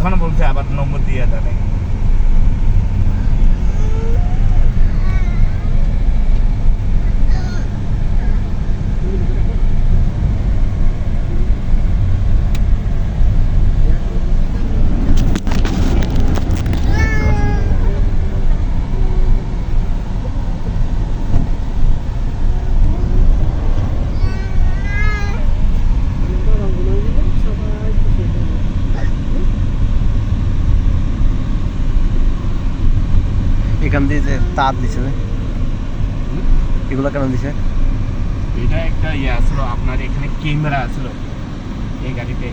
এখনো বলছে আবার নম্বর দিয়ে দেয় নাকি। এখান দিয়ে যে তার দিছে এগুলো কেন দিছে? এটা একটা ইয়ে আসলো, আপনার এখানে ক্যামেরা আসলো এই গাড়িতে,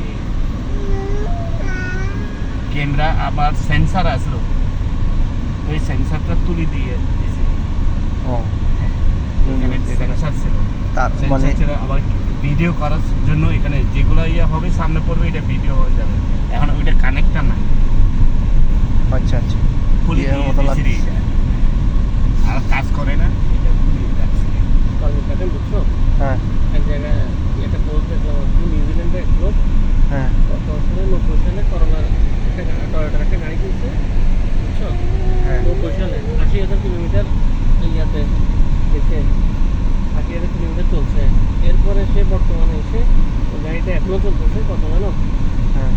ক্যামেরা আবার সেন্সার আসলো, ওই সেন্সারটা তুলে দিয়ে দিয়েছে। ও এখানে সেন্সার ছিল, তার মানে সেন্সার ছিল আবার ভিডিও করার জন্য এখানে যেগুলো ইয়ে হবে সামনে পড়বে এটা ভিডিও হয়ে যাবে। এখন ওইটা কানেক্টটা নাই। আচ্ছা আচ্ছা ফুলি এর মতো লাগছে। আর কাজ করে না, এটা ফুলি লাগছে। কলকাতায় বুঝছো হ্যাঁ এক জায়গায় একটা পোস্ট দেখলাম আর কি, নিউজিল্যান্ডে এক লোক হ্যাঁ কত সালে 90 সালে করোনার একটা টয়োটার একটা গাড়ি কিনছে বুঝছো, হ্যাঁ 90 সালে 80,000 কিলোমিটার ইয়াতে গেছে, 80,000 কিলোমিটার চলছে। এরপরে সে বর্তমানে এসে ওই গাড়িটা এখনো চলতেছে, কত জানো? হ্যাঁ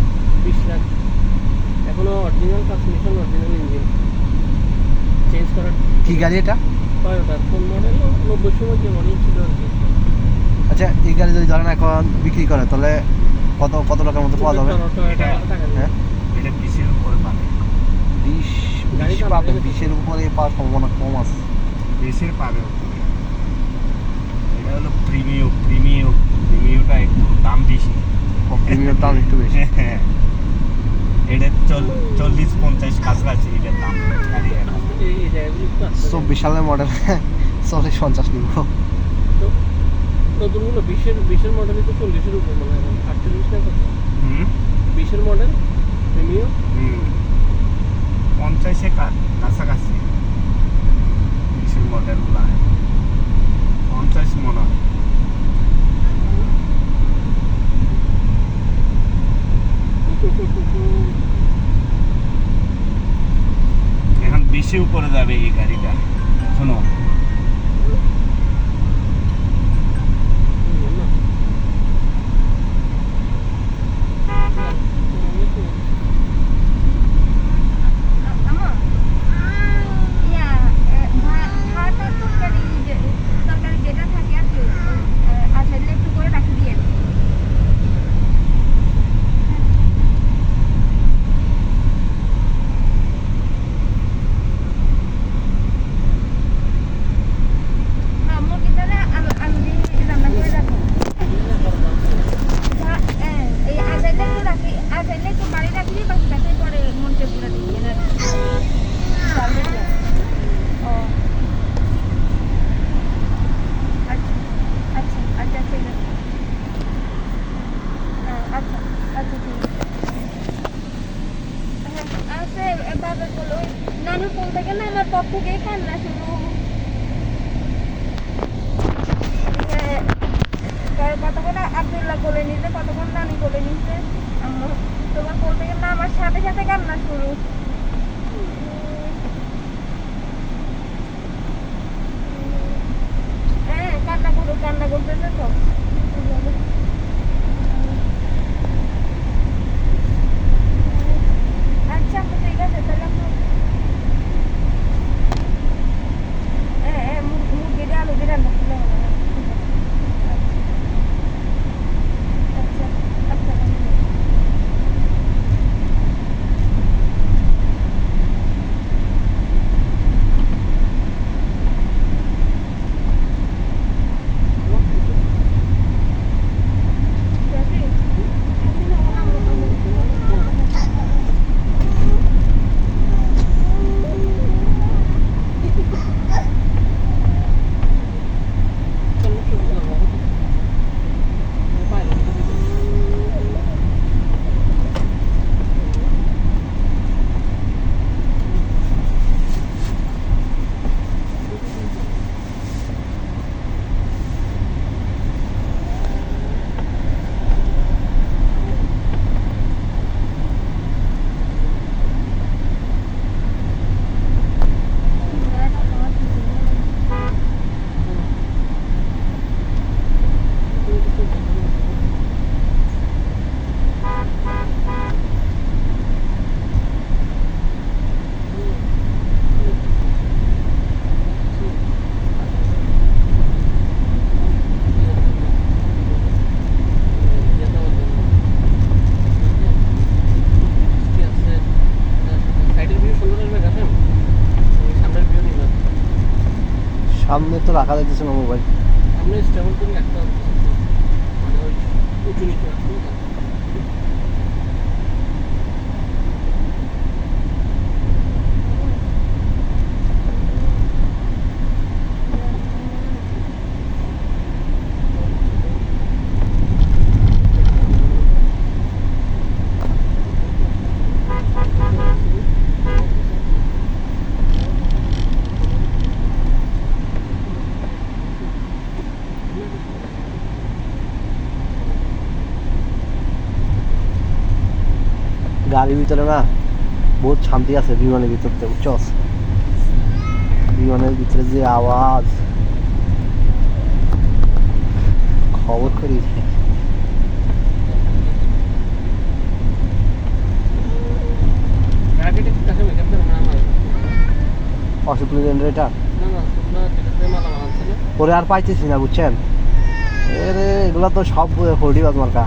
20 লাখ। এখনো original transmission, original engine, change করার। কি গাড়ি এটা? টয়োটার কোন মডেল? 90 সময় যে মডেল ছিল আর কি। আচ্ছা এই গাড়ি যদি ধরেন এখন বিক্রি করে তাহলে কত কত টাকার মতো পাওয়া যাবে? এটা 20-এর উপরে পাবে, 20 পাবে, 20-এর উপরে পাওয়ার সম্ভাবনা কম আছে। 20-এর পাবে। এটা হলো প্রিমিয়টা একটু দাম বেশি, প্রিমিয়ার দাম একটু বেশি। হ্যাঁ এটা 40-50 কাছাকাছি এটার দাম গাড়ি। এই জায়গাগুলি তো 24 সালের মডেল 40-50 নিব। নতুনগুলো 20-এর মডেলই তো 40-এর উপর মনে হয়, 48 না কত? 20-এর মডেল প্রিমিয়াম 50-এর কাছাকাছি 20-এর মডেলগুলো 50 মনে হয়। এখন 20-এর উপরে যাবে এই গাড়িটা এখনো। নানুর ফোন থেকে না আমার পর থেকেই কান্না শুরু। কতক্ষণ আব্দুল্লাহ কোলে নিতে, কতক্ষণ নানি কোলে নিতে, তোমার ফোন থেকে না আমার সাথে সাথে কান্না শুরু। হ্যাঁ কান্না করতেছে তো। আচ্ছা ঠিক আছে তাহলে মুরগিটা আলু দিয়ে রান্না করলে হবে না। আচ্ছা আচ্ছা সামনে তো রাখা যাচ্ছে না মোবাইল। আপনি স্টেবল করে রাখতে হবে, মানে ওই উঁচু নিচু রাখতে হবে। গাড়ির ভিতরে না বহুত শান্তি আছে বিমানের ভিতরতে, বুঝছস? বিমানের ভিতরে যে আওয়াজ, খবর করি। গাড়িটা কি কাছে মেকআপ করে না আমার? অশোক লেল্যান্ডের এটা না না, তোমরা যেটাতে মালা বানাচ্ছিল পরে আর পাইতেছি না, বুঝছেন? এগুলা তো সব হোর্ডি বাজ মার্কা।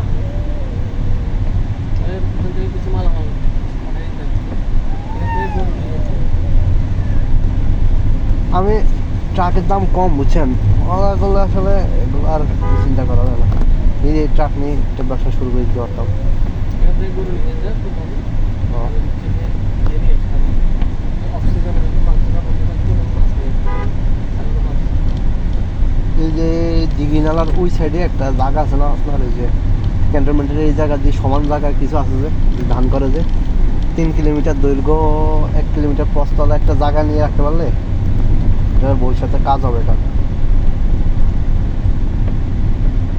ওখান থেকে কিছু মালা বানানো এখান থেকে গরু নিয়ে গেছে। আমি ট্রাকের দাম কম, বুঝছেন? ওরা করলে আসলে এগুলো আর চিন্তা করা যায় না। নিজে ট্রাক নিয়ে একটা ব্যবসা শুরু করে দিতে পারতাম। এখান থেকে গরু নিয়ে গেছে খুব ভালো। হ্যাঁ। ইয়ে নিয়ে এসেছিলাম, অক্সিজেনের মাংসটা বন্ধ থাকতো, মাছ নিয়ে এসেছিলাম, মাছ। এই যে দিঘি নালার ওই সাইডে একটা জায়গা আছে না আপনার, এই যে ক্যান্টনমেন্টের এই জায়গা দিয়ে সমান জায়গা কিছু আছে যে ধান করে যে 3 কিলোমিটার দৈর্ঘ্য 1 কিলোমিটার প্রস্থলা একটা জায়গা নিয়ে রাখতে পারলে এটার ভবিষ্যতে কাজ হবে। এটা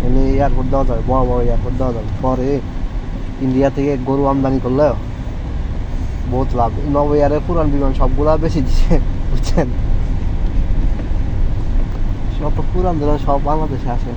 এনে এয়ারপোর্ট দেওয়া যাবে, বড় বড় এয়ারপোর্ট দেওয়া যাবে। পরে ইন্ডিয়া থেকে গরু আমদানি করলে বহুত লাভ। নব এয়ারে পুরান বিমান সবগুলা বেশি দিচ্ছে, বুঝছেন? সব তো পুরান ধরনের সব বাংলাদেশে আসে।